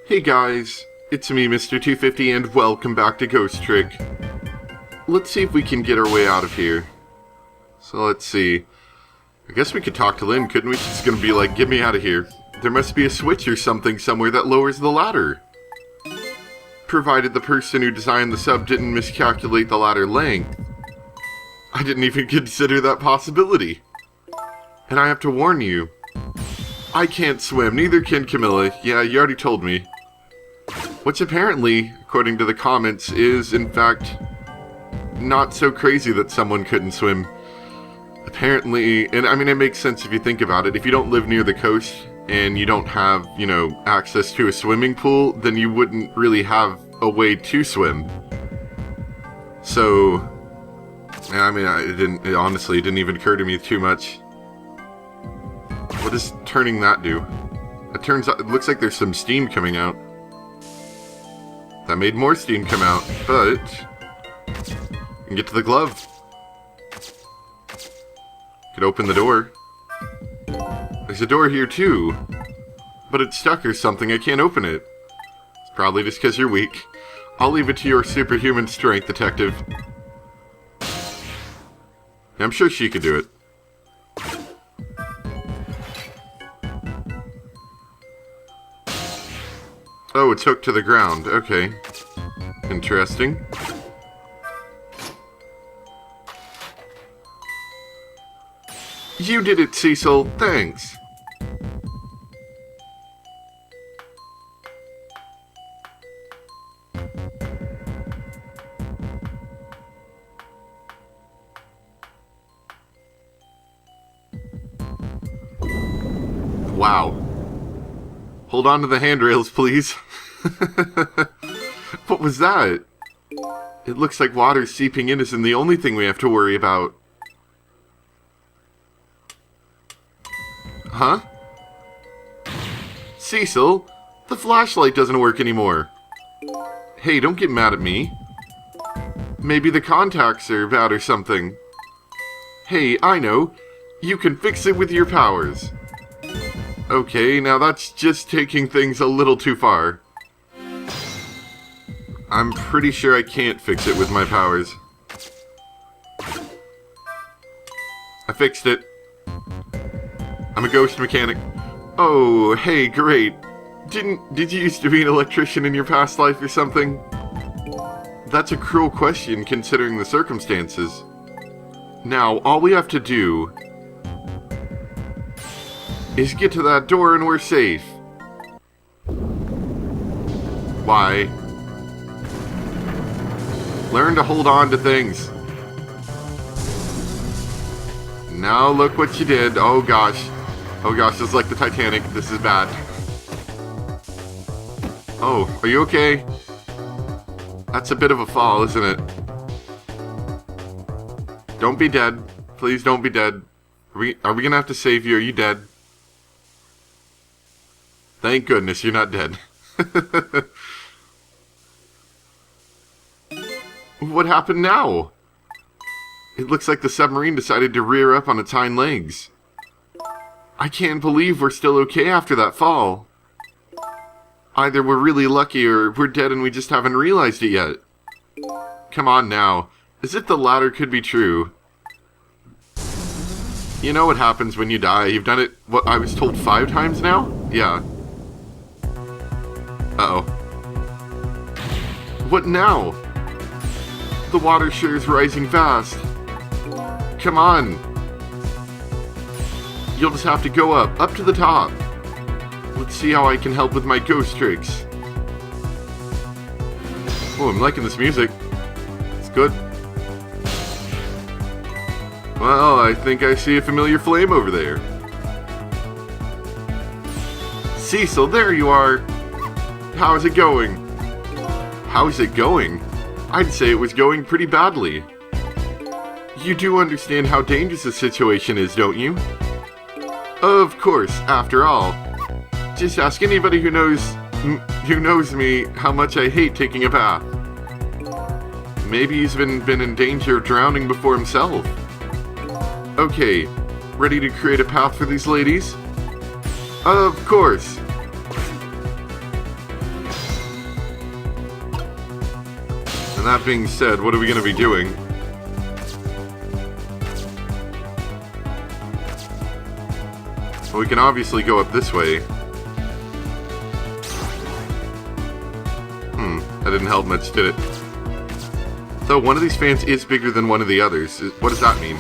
Hey guys, it's me, Mr. 250, and welcome back to Ghost Trick. Let's see if we can get our way out of here. So let's see. I guess we could talk to Lynn, couldn't we? She's gonna be like, get me out of here. There must be a switch or something somewhere that lowers the ladder. Provided the person who designed the sub didn't miscalculate the ladder length. I didn't even consider that possibility. And I have to warn you, I can't swim, neither can Camilla. Yeah, you already told me. Which apparently, according to the comments, is in fact not so crazy that someone couldn't swim. Apparently, and I mean it makes sense if you think about it, if you don't live near the coast and you don't have, access to a swimming pool, then you wouldn't really have a way to swim. So, I mean, it honestly didn't even occur to me too much. What does turning that do? It turns out, it looks like there's some steam coming out. That made more steam come out, but you can get to the glove. Could open the door. There's a door here too, but it's stuck or something. I can't open it. It's probably just because you're weak. I'll leave it to your superhuman strength, detective. I'm sure she could do it. Oh, it's hooked to the ground. Okay. Interesting. You did it, Cecil. Thanks. Wow. Hold on to the handrails, please. What was that? It looks like water seeping in isn't the only thing we have to worry about. Huh? Cecil, the flashlight doesn't work anymore. Hey, don't get mad at me. Maybe the contacts are bad or something. Hey, I know. You can fix it with your powers. Okay, now that's just taking things a little too far. I'm pretty sure I can't fix it with my powers. I fixed it. I'm a ghost mechanic. Oh, hey, great. Did you used to be an electrician in your past life or something? That's a cruel question considering the circumstances. Now, all we have to do is get to that door and we're safe. Why? Learn to hold on to things. Now look what you did. Oh gosh. Oh gosh, this is like the Titanic. This is bad. Oh, are you okay? That's a bit of a fall, isn't it? Don't be dead. Please don't be dead. Are we gonna have to save you? Are you dead? Thank goodness you're not dead. What happened now? It looks like the submarine decided to rear up on its hind legs. I can't believe we're still okay after that fall. Either we're really lucky or we're dead and we just haven't realized it yet. Come on now. As if the latter could be true. You know what happens when you die. You've done it, what, I was told 5 times now? Yeah. Uh-oh. What now? The water sure is rising fast. Come on. You'll just have to go up to the top. Let's see how I can help with my ghost tricks. Oh, I'm liking this music. It's good. Well, I think I see a familiar flame over there. Cecil, there you are. How's it going? How's it going? I'd say it was going pretty badly. You do understand how dangerous the situation is, don't you? Of course, after all. Just ask anybody who knows me how much I hate taking a bath. Maybe he's been in danger of drowning before himself. Okay, ready to create a path for these ladies? Of course. And that being said, what are we going to be doing? Well, we can obviously go up this way. That didn't help much, did it? So one of these fans is bigger than one of the others. What does that mean?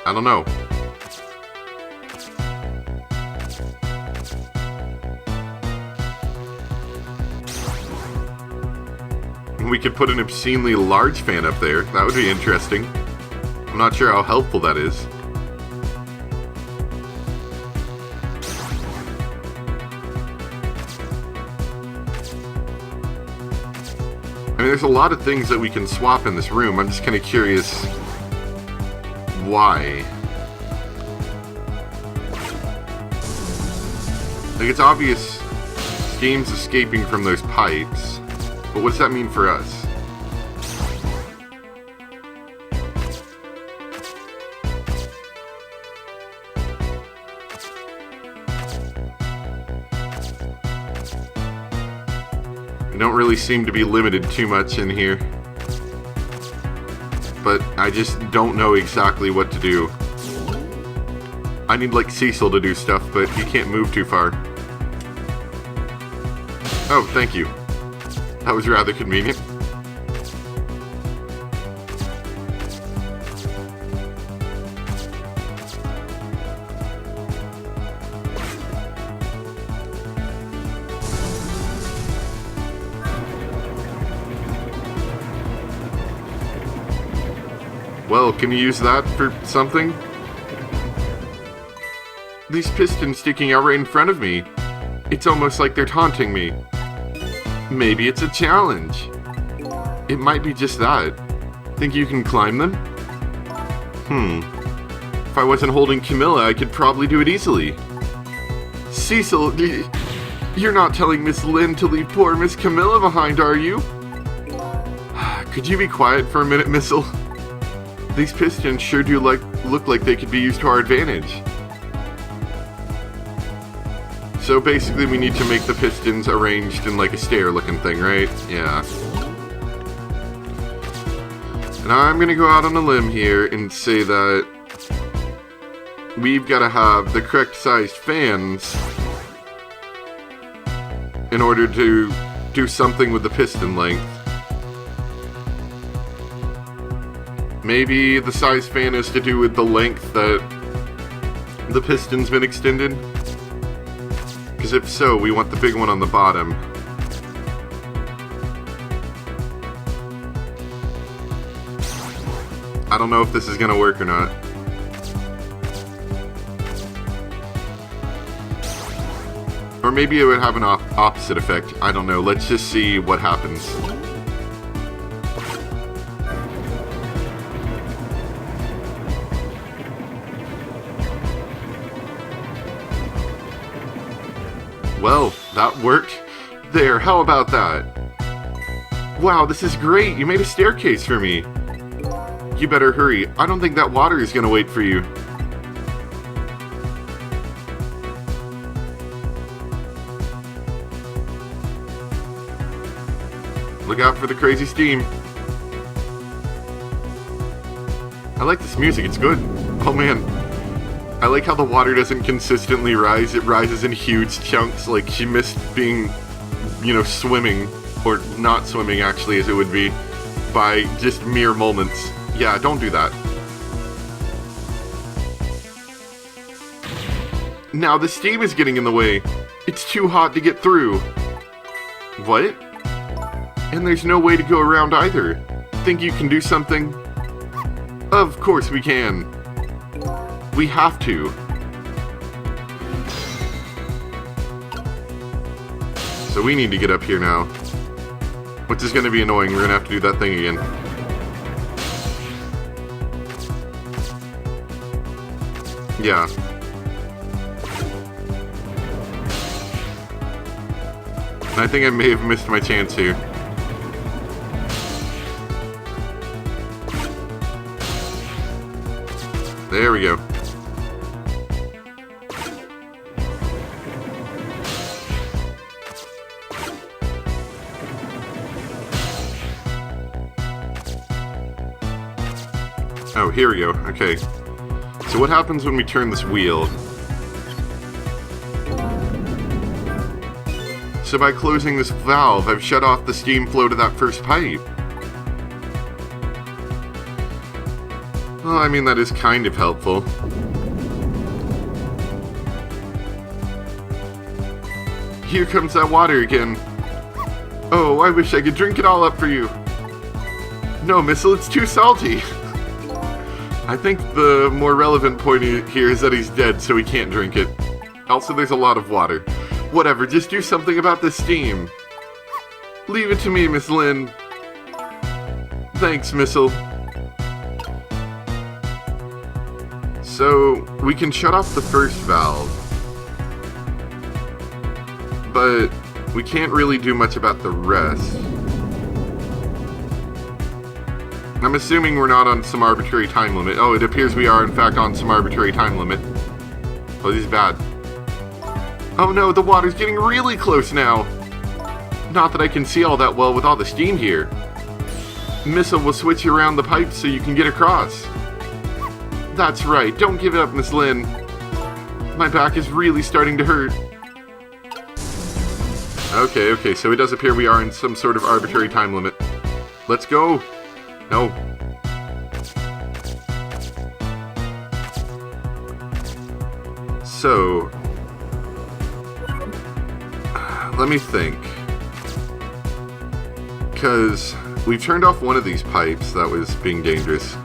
I don't know. We could put an obscenely large fan up there. That would be interesting. I'm not sure how helpful that is. I mean, there's a lot of things that we can swap in this room. I'm just kind of curious why. Like, it's obvious steam's escaping from those pipes, but what does that mean for us? I don't really seem to be limited too much in here, but I just don't know exactly what to do. I need, like, Cecil to do stuff, but he can't move too far. Oh, thank you. That was rather convenient. Well, can you use that for something? These pistons sticking out right in front of me. It's almost like they're taunting me. Maybe it's a challenge. It might be just that. Think you can climb them? If I wasn't holding Camilla, I could probably do it easily. Cecil, you're not telling Miss Lynn to leave poor Miss Camilla behind, are you? Could you be quiet for a minute, Missile? These pistons sure do look like they could be used to our advantage. So basically we need to make the pistons arranged in like a stair-looking thing, right? Yeah. And I'm gonna go out on a limb here and say that we've got to have the correct sized fans in order to do something with the piston length. Maybe the size fan is to do with the length that the piston's been extended? Because if so, we want the big one on the bottom. I don't know if this is going to work or not. Or maybe it would have an opposite effect. I don't know. Let's just see what happens. Well, that worked. There, how about that? Wow, this is great. You made a staircase for me. You better hurry. I don't think that water is going to wait for you. Look out for the crazy steam. I like this music. It's good. Oh, man. I like how the water doesn't consistently rise. It rises in huge chunks, like she missed being, swimming, or not swimming actually as it would be, by just mere moments. Yeah, don't do that. Now the steam is getting in the way. It's too hot to get through. What? And there's no way to go around either. Think you can do something? Of course we can. We have to. So we need to get up here now. Which is going to be annoying. We're going to have to do that thing again. Yeah. I think I may have missed my chance here. There we go. Oh, here we go. Okay. So what happens when we turn this wheel? So by closing this valve, I've shut off the steam flow to that first pipe. Well, I mean, that is kind of helpful. Here comes that water again. Oh, I wish I could drink it all up for you. No, Missile, it's too salty. I think the more relevant point here is that he's dead, so he can't drink it. Also, there's a lot of water. Whatever, just do something about this steam. Leave it to me, Miss Lynn. Thanks, Missile. So, we can shut off the first valve. But we can't really do much about the rest. I'm assuming we're not on some arbitrary time limit. Oh, it appears we are, in fact, on some arbitrary time limit. Oh, this is bad. Oh no, the water's getting really close now. Not that I can see all that well with all the steam here. Missile will switch around the pipes so you can get across. That's right, don't give up, Miss Lynn. My back is really starting to hurt. Okay, so it does appear we are in some sort of arbitrary time limit. Let's go. No. So, let me think. Because we've turned off one of these pipes that was being dangerous.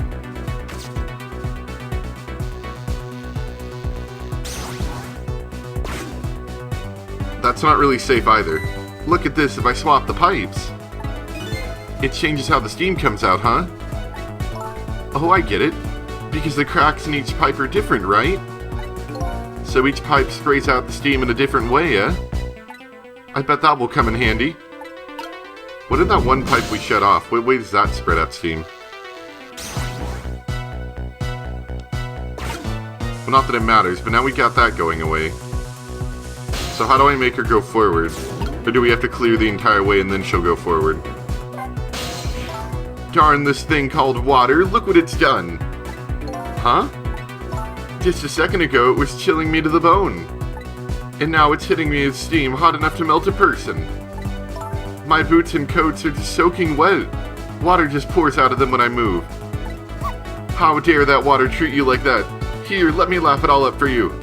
That's not really safe either. Look at this, if I swap the pipes. It changes how the steam comes out, huh? Oh, I get it. Because the cracks in each pipe are different, right? So each pipe sprays out the steam in a different way, eh? I bet that will come in handy. What did that one pipe we shut off? What way does that spread out steam? Well, not that it matters, but now we got that going away. So how do I make her go forward? Or do we have to clear the entire way and then she'll go forward? Darn this thing called water, look what it's done! Huh? Just a second ago it was chilling me to the bone. And now it's hitting me with steam hot enough to melt a person. My boots and coats are just soaking wet. Water just pours out of them when I move. How dare that water treat you like that? Here, let me laugh it all up for you.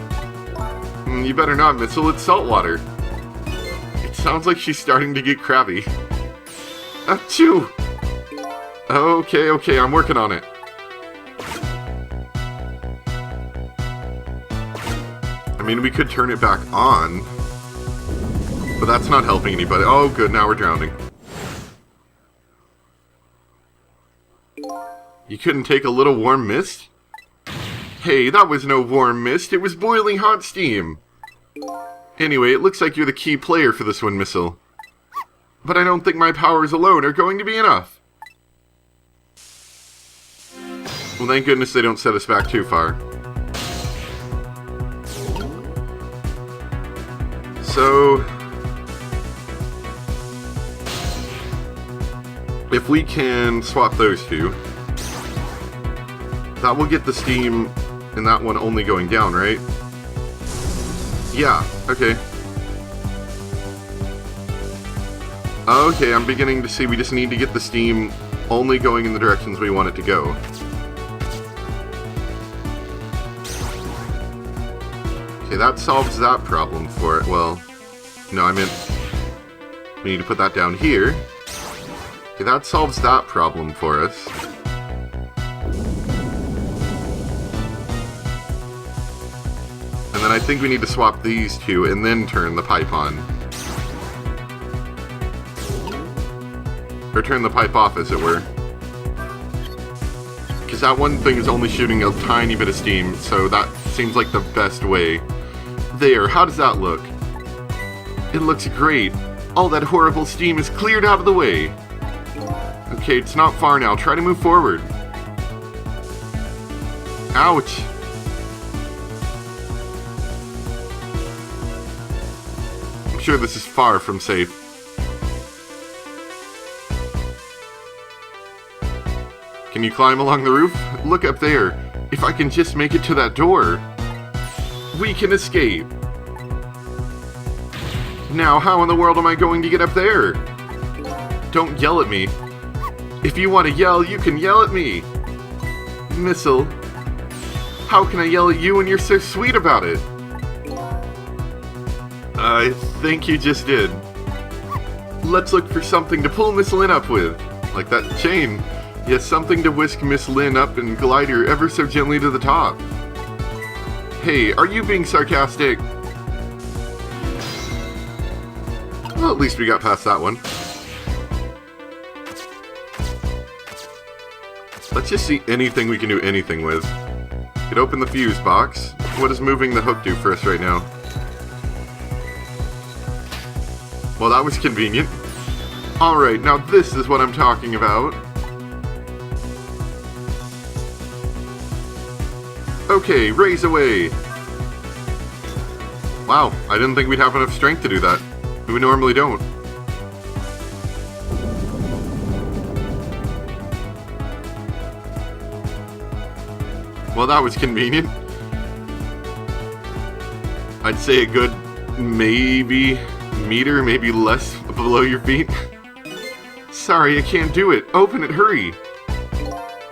You better not, Missile, it's salt water. It sounds like she's starting to get crabby. Achoo! Okay, I'm working on it. I mean, we could turn it back on, but that's not helping anybody. Oh, good, now we're drowning. You couldn't take a little warm mist? Hey, that was no warm mist, it was boiling hot steam. Anyway, it looks like you're the key player for this one, Missile. But I don't think my powers alone are going to be enough. Well, thank goodness they don't set us back too far. So, if we can swap those two, that will get the steam in that one only going down, right? Yeah, okay. Okay, I'm beginning to see we just need to get the steam only going in the directions we want it to go. Okay, that solves that problem for it. Well, no, I meant we need to put that down here. Okay, that solves that problem for us. And then I think we need to swap these two and then turn the pipe on. Or turn the pipe off, as it were. Because that one thing is only shooting a tiny bit of steam, so that seems like the best way. There, how does that look? It looks great. All that horrible steam is cleared out of the way. Okay, it's not far now. Try to move forward. Ouch. I'm sure this is far from safe. Can you climb along the roof? Look up there. If I can just make it to that door, we can escape. Now, how in the world am I going to get up there? Don't yell at me. If you want to yell, you can yell at me. Missile, how can I yell at you when you're so sweet about it? I think you just did. Let's look for something to pull Miss Lynn up with. Like that chain. Yes, something to whisk Miss Lynn up and glide her ever so gently to the top. Hey, are you being sarcastic? Well, at least we got past that one. Let's just see anything we can do anything with. Could open the fuse box. What does moving the hook do for us right now? Well, that was convenient. Alright, now this is what I'm talking about. Okay, raise away. Wow, I didn't think we'd have enough strength to do that. We normally don't. Well, that was convenient. I'd say a good maybe meter, maybe less below your feet. Sorry, I can't do it. Open it, hurry.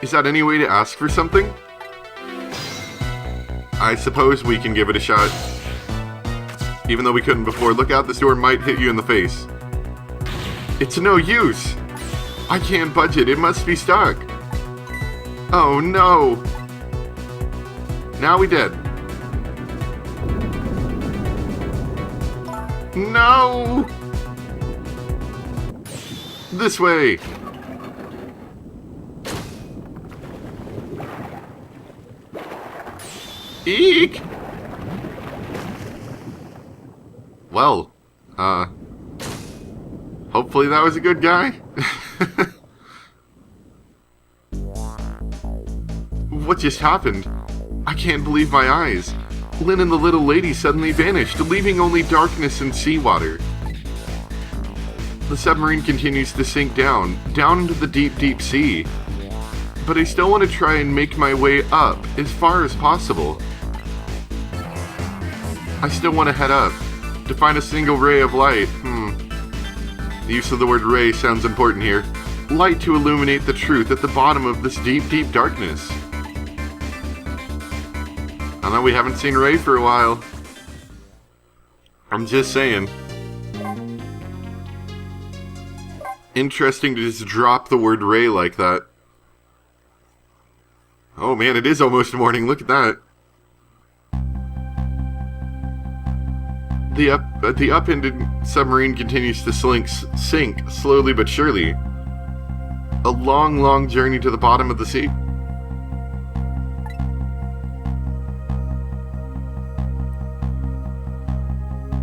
Is that any way to ask for something? I suppose we can give it a shot. Even though we couldn't before, look out, this door might hit you in the face. It's no use. I can't budge it, it must be stuck. Oh no. Now we dead. No! This way! Eek! Well, hopefully that was a good guy. What just happened? I can't believe my eyes. Lynn and the little lady suddenly vanished, leaving only darkness and seawater. The submarine continues to sink down into the deep, deep sea. But I still want to try and make my way up as far as possible. I still want to head up, to find a single ray of light. The use of the word ray sounds important here. Light to illuminate the truth at the bottom of this deep, deep darkness. I know we haven't seen Ray for a while. I'm just saying. Interesting to just drop the word Ray like that. Oh man, it is almost morning. Look at that. The upended submarine continues to sink slowly but surely. A long, long journey to the bottom of the sea.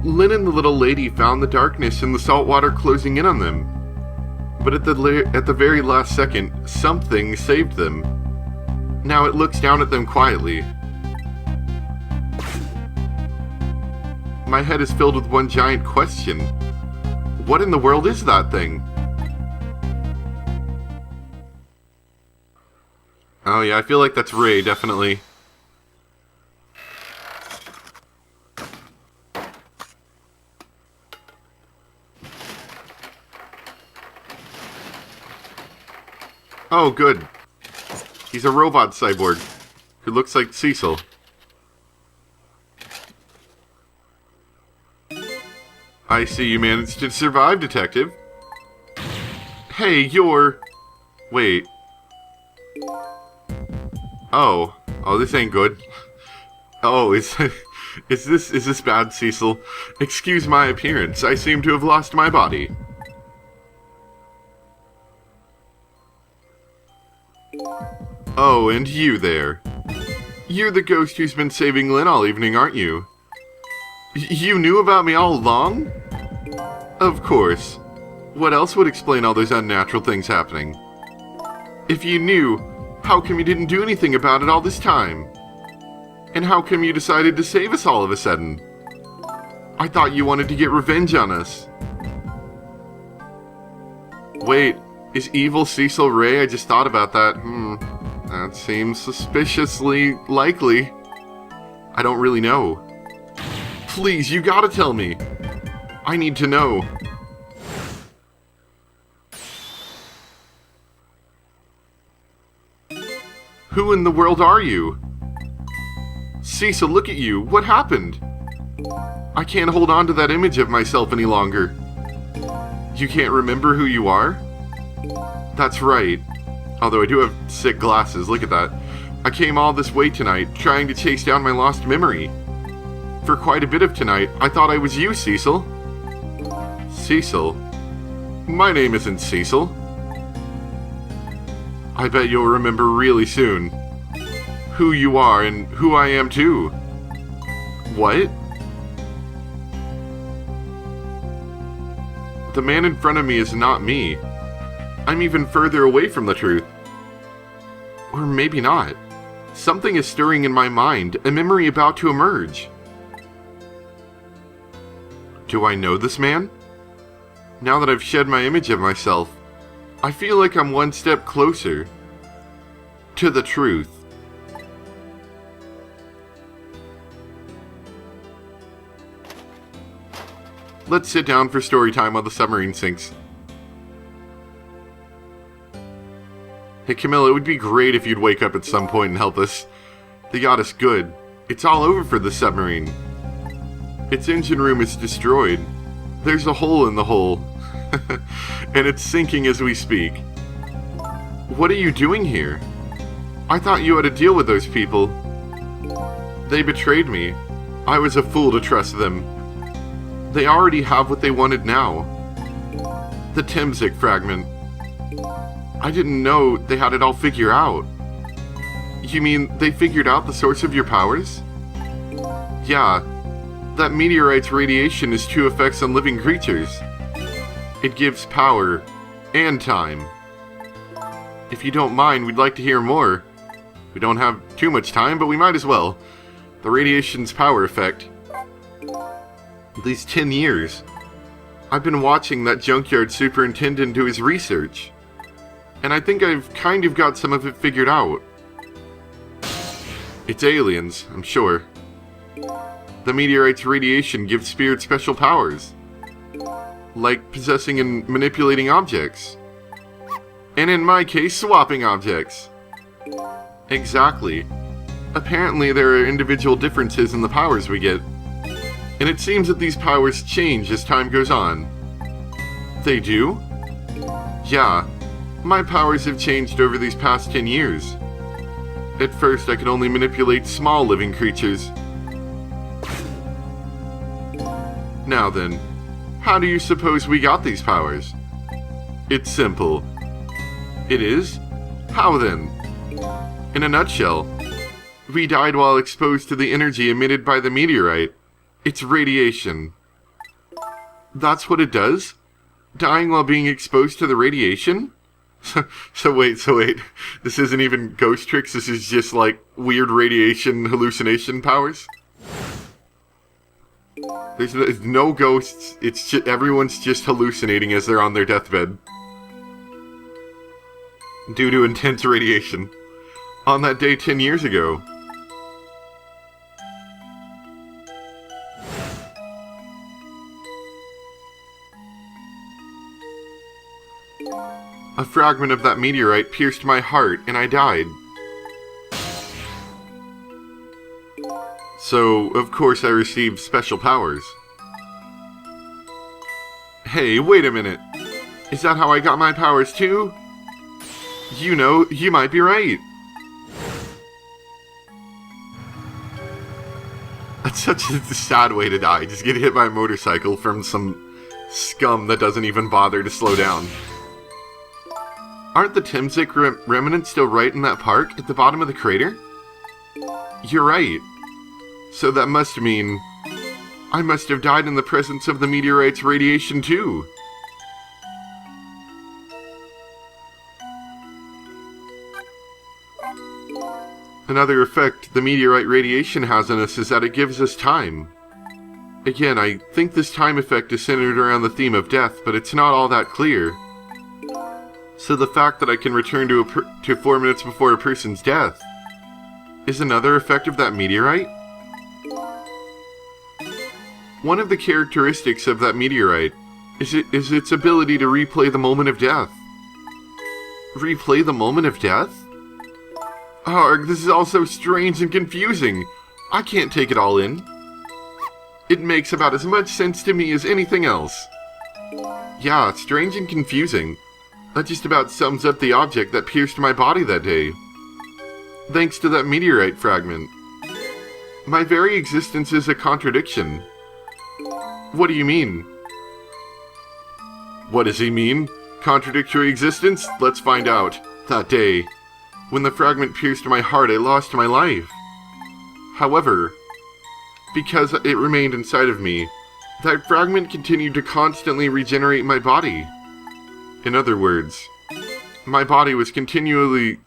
Lynn and the little lady found the darkness and the salt water closing in on them. But at the very last second, something saved them. Now it looks down at them quietly. My head is filled with one giant question. What in the world is that thing? Oh yeah, I feel like that's Ray, definitely. Oh, good. He's a robot cyborg who looks like Cecil. I see you managed to survive, Detective. Hey, you're... Wait. Oh, this ain't good. Oh, is this bad, Cecil? Excuse my appearance. I seem to have lost my body. Oh, and you there. You're the ghost who's been saving Lynn all evening, aren't you? You knew about me all along? Of course. What else would explain all those unnatural things happening? If you knew, how come you didn't do anything about it all this time? And how come you decided to save us all of a sudden? I thought you wanted to get revenge on us. Wait, Is evil Cecil Ray? I just thought about that. That seems suspiciously likely. I don't really know. Please, you gotta tell me. I need to know. Who in the world are you? Cecil, look at you. What happened? I can't hold on to that image of myself any longer. You can't remember who you are? That's right. Although I do have sick glasses, look at that. I came all this way tonight, trying to chase down my lost memory. For quite a bit of tonight, I thought I was you, Cecil. Cecil? My name isn't Cecil. I bet you'll remember really soon who you are and who I am too. What? The man in front of me is not me. I'm even further away from the truth. Or maybe not. Something is stirring in my mind, a memory about to emerge. Do I know this man? Now that I've shed my image of myself, I feel like I'm one step closer to the truth. Let's sit down for story time while the submarine sinks. Hey Camilla, it would be great if you'd wake up at some point and help us. They got us good. It's all over for the submarine. Its engine room is destroyed. There's a hole in the hull. And it's sinking as we speak. What are you doing here? I thought you had to deal with those people. They betrayed me. I was a fool to trust them. They already have what they wanted now. The Temzik fragment. I didn't know they had it all figured out. You mean they figured out the source of your powers? Yeah. That meteorite's radiation has two effects on living creatures. It gives power and time. If you don't mind, we'd like to hear more. We don't have too much time, but we might as well. The radiation's power effect. These 10 years. I've been watching that junkyard superintendent do his research. And I think I've kind of got some of it figured out. It's aliens, I'm sure. The meteorite's radiation gives spirits special powers. Like possessing and manipulating objects. And in my case, swapping objects. Exactly. Apparently there are individual differences in the powers we get. And it seems that these powers change as time goes on. They do? Yeah. My powers have changed over these past 10 years. At first I could only manipulate small living creatures. Now then, how do you suppose we got these powers? It's simple. It is? How then? In a nutshell, we died while exposed to the energy emitted by the meteorite. It's radiation. That's what it does? Dying while being exposed to the radiation? So wait. This isn't even ghost tricks, this is just like weird radiation hallucination powers? There's no ghosts, it's just, everyone's just hallucinating as they're on their deathbed. Due to intense radiation. On that day 10 years ago. A fragment of that meteorite pierced my heart and I died. So, of course I received special powers. Hey, wait a minute. Is that how I got my powers too? You know, you might be right. That's such a sad way to die. Just get hit by a motorcycle from some scum that doesn't even bother to slow down. Aren't the Temzik remnants still right in that park at the bottom of the crater? You're right. So that must mean I must have died in the presence of the meteorite's radiation too. Another effect the meteorite radiation has on us is that it gives us time. Again, I think this time effect is centered around the theme of death, but it's not all that clear. So the fact that I can return to 4 minutes before a person's death is another effect of that meteorite? One of the characteristics of that meteorite is its ability to replay the moment of death. Replay the moment of death? Arg, this is all so strange and confusing. I can't take it all in. It makes about as much sense to me as anything else. Yeah, strange and confusing. That just about sums up the object that pierced my body that day. Thanks to that meteorite fragment. My very existence is a contradiction. What do you mean? What does he mean? Contradictory existence? Let's find out. That day, when the fragment pierced my heart, I lost my life. However, because it remained inside of me, that fragment continued to constantly regenerate my body. In other words, my body was continuously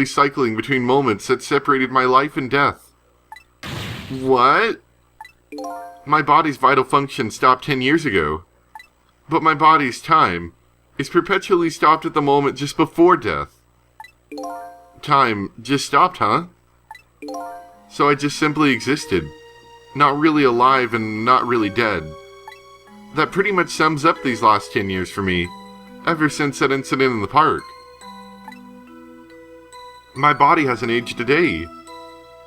cycling between moments that separated my life and death. What? My body's vital function stopped 10 years ago, but my body's time is perpetually stopped at the moment just before death. Time just stopped, huh? So I just simply existed, not really alive and not really dead. That pretty much sums up these last 10 years for me, ever since that incident in the park. My body hasn't aged a day.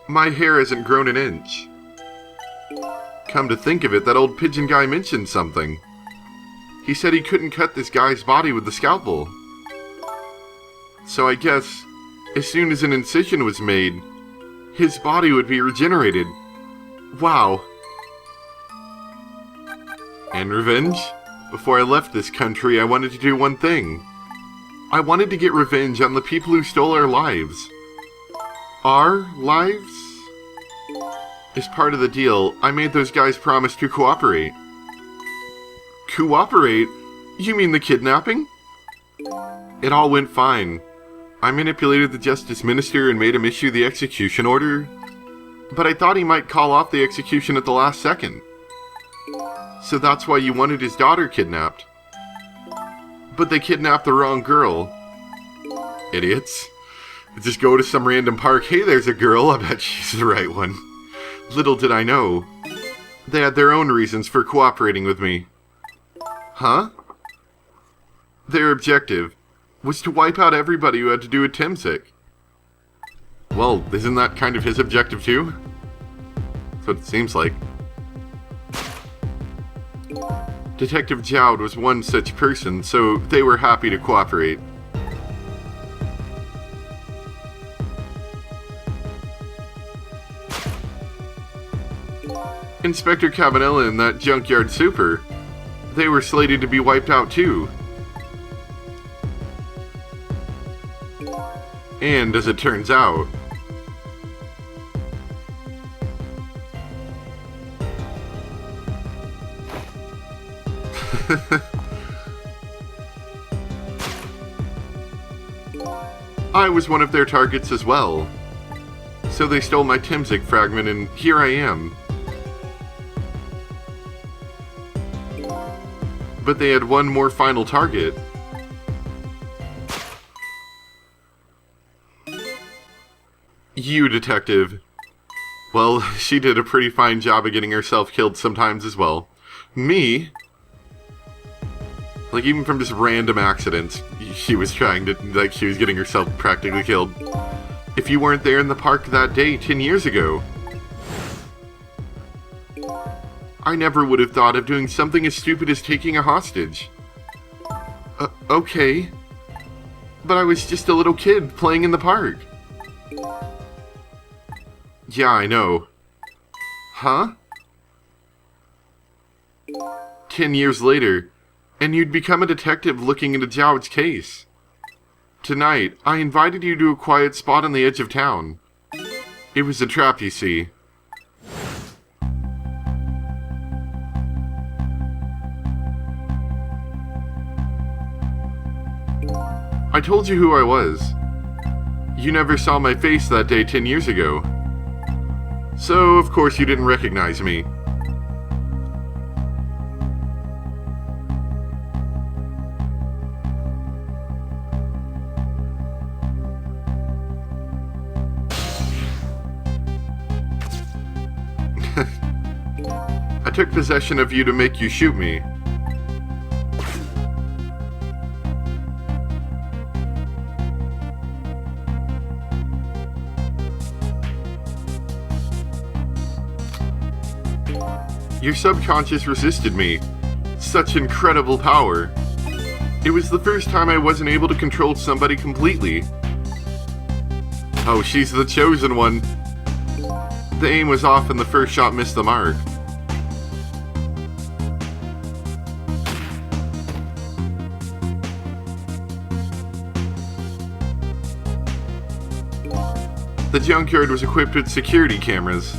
My hair hasn't grown an inch. Come to think of it, that old pigeon guy mentioned something. He said he couldn't cut this guy's body with the scalpel. So I guess, as soon as an incision was made, his body would be regenerated. Wow. And revenge? Before I left this country, I wanted to do one thing. I wanted to get revenge on the people who stole our lives. Our lives? As part of the deal, I made those guys promise to cooperate. Cooperate? You mean the kidnapping? It all went fine. I manipulated the Justice Minister and made him issue the execution order, but I thought he might call off the execution at the last second. So that's why you wanted his daughter kidnapped. But they kidnapped the wrong girl. Idiots. Just go to some random park, hey, there's a girl, I bet she's the right one. Little did I know, they had their own reasons for cooperating with me. Huh? Their objective was to wipe out everybody who had to do with Timsic. Well, isn't that kind of his objective too? That's what it seems like. Detective Jowd was one such person, so they were happy to cooperate. Inspector Cabanella and that junkyard super, they were slated to be wiped out too. And as it turns out, I was one of their targets as well. So they stole my Timsic fragment and here I am. But they had one more final target. You, Detective. Well, she did a pretty fine job of getting herself killed sometimes as well. Me? Like, even from just random accidents, she was trying to, like, she was getting herself practically killed. If you weren't there in the park that day 10 years ago, I never would have thought of doing something as stupid as taking a hostage. Okay. But I was just a little kid playing in the park. Yeah, I know. Huh? 10 years later, and you'd become a detective looking into Jowd's case. Tonight, I invited you to a quiet spot on the edge of town. It was a trap, you see. I told you who I was. You never saw my face that day 10 years ago. So, of course, you didn't recognize me. took possession of you to make you shoot me. Your subconscious resisted me. Such incredible power. It was the first time I wasn't able to control somebody completely. Oh, she's the chosen one. The aim was off and the first shot missed the mark. The junkyard was equipped with security cameras.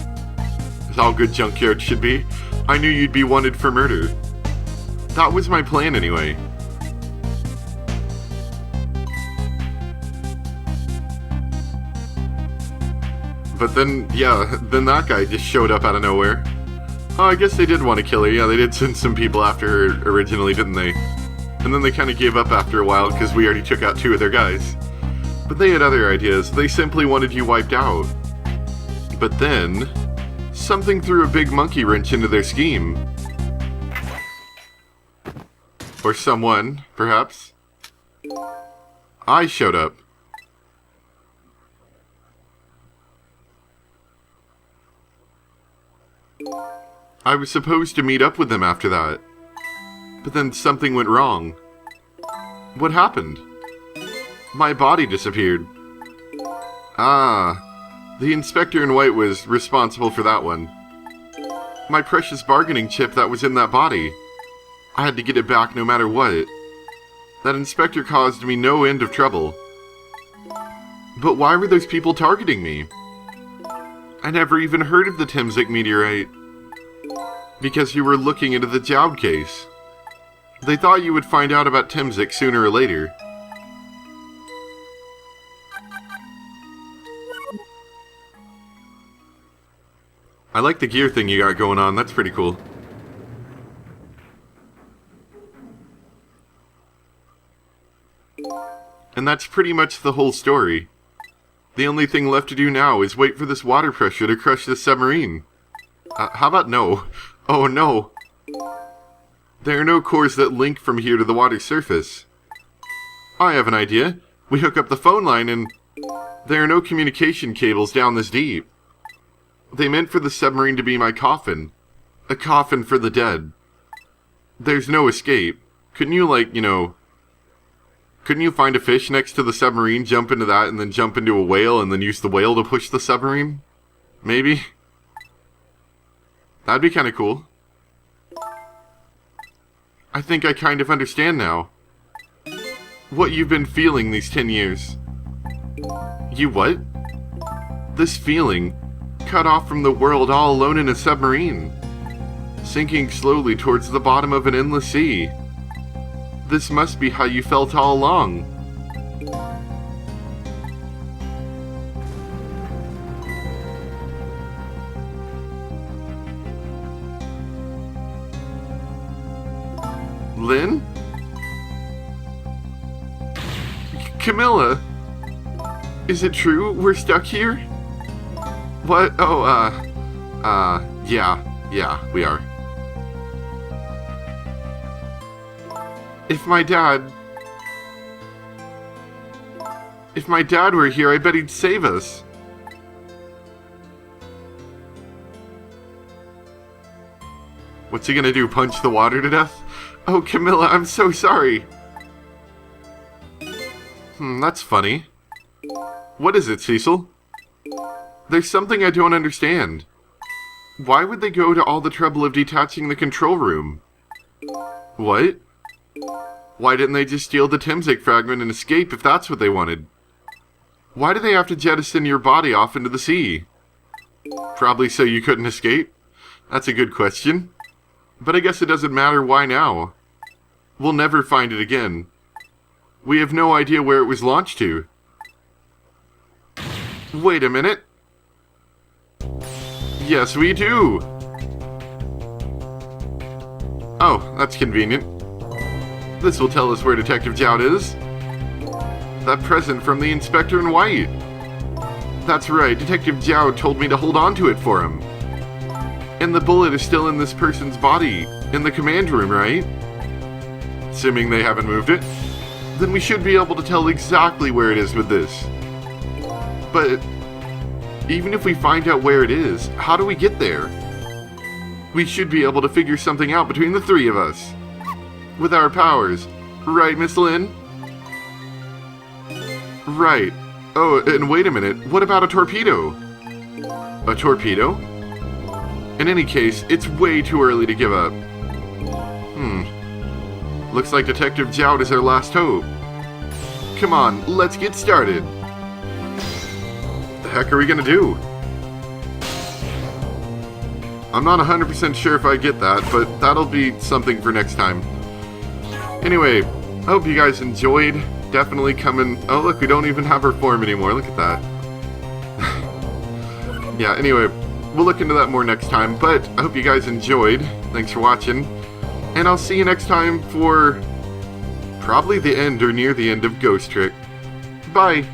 As all good junkyards should be. I knew you'd be wanted for murder. That was my plan anyway. But then, then that guy just showed up out of nowhere. Oh, I guess they did want to kill her. Yeah, they did send some people after her originally, didn't they? And then they kind of gave up after a while because we already took out 2 of their guys. But they had other ideas. They simply wanted you wiped out. But then, something threw a big monkey wrench into their scheme. Or someone, perhaps. I showed up. I was supposed to meet up with them after that. But then something went wrong. What happened? My body disappeared. Ah, the inspector in white was responsible for that one. My precious bargaining chip that was in that body. I had to get it back no matter what. That inspector caused me no end of trouble. But why were those people targeting me? I never even heard of the Temzik meteorite. Because you were looking into the Joud case. They thought you would find out about Temzik sooner or later. I like the gear thing you got going on, that's pretty cool. And that's pretty much the whole story. The only thing left to do now is wait for this water pressure to crush this submarine. How about no? Oh no. There are no cores that link from here to the water's surface. I have an idea. We hook up the phone line and there are no communication cables down this deep. They meant for the submarine to be my coffin. A coffin for the dead. There's no escape. Couldn't you, couldn't you find a fish next to the submarine, jump into that, and then jump into a whale, and then use the whale to push the submarine? Maybe? That'd be kind of cool. I think I kind of understand now. What you've been feeling these 10 years. You what? This feeling. Cut off from the world, all alone in a submarine. Sinking slowly towards the bottom of an endless sea. This must be how you felt all along. Lynn? Camilla? Is it true we're stuck here? What? Oh, yeah, we are. If my dad were here, I bet he'd save us. What's he gonna do, punch the water to death? Oh, Camilla, I'm so sorry. That's funny. What is it, Cecil? There's something I don't understand. Why would they go to all the trouble of detaching the control room? What? Why didn't they just steal the Temzik fragment and escape if that's what they wanted? Why do they have to jettison your body off into the sea? Probably so you couldn't escape? That's a good question. But I guess it doesn't matter why now. We'll never find it again. We have no idea where it was launched to. Wait a minute. Yes, we do. Oh, that's convenient. This will tell us where Detective Joud is. That present from the Inspector in White. That's right, Detective Joud told me to hold on to it for him. And the bullet is still in this person's body, in the command room, right? Assuming they haven't moved it. Then we should be able to tell exactly where it is with this. But even if we find out where it is, how do we get there? We should be able to figure something out between the three of us. With our powers. Right, Miss Lynn? Right. Oh, and wait a minute. What about a torpedo? A torpedo? In any case, it's way too early to give up. Looks like Detective Jowd is our last hope. Come on, let's get started. The heck are we gonna do? I'm not 100% sure if I get that, but that'll be something for next time. Anyway, I hope you guys enjoyed. Definitely coming... Oh, look, we don't even have our form anymore. Look at that. Yeah, anyway, we'll look into that more next time, but I hope you guys enjoyed. Thanks for watching. And I'll see you next time for probably the end or near the end of Ghost Trick. Bye!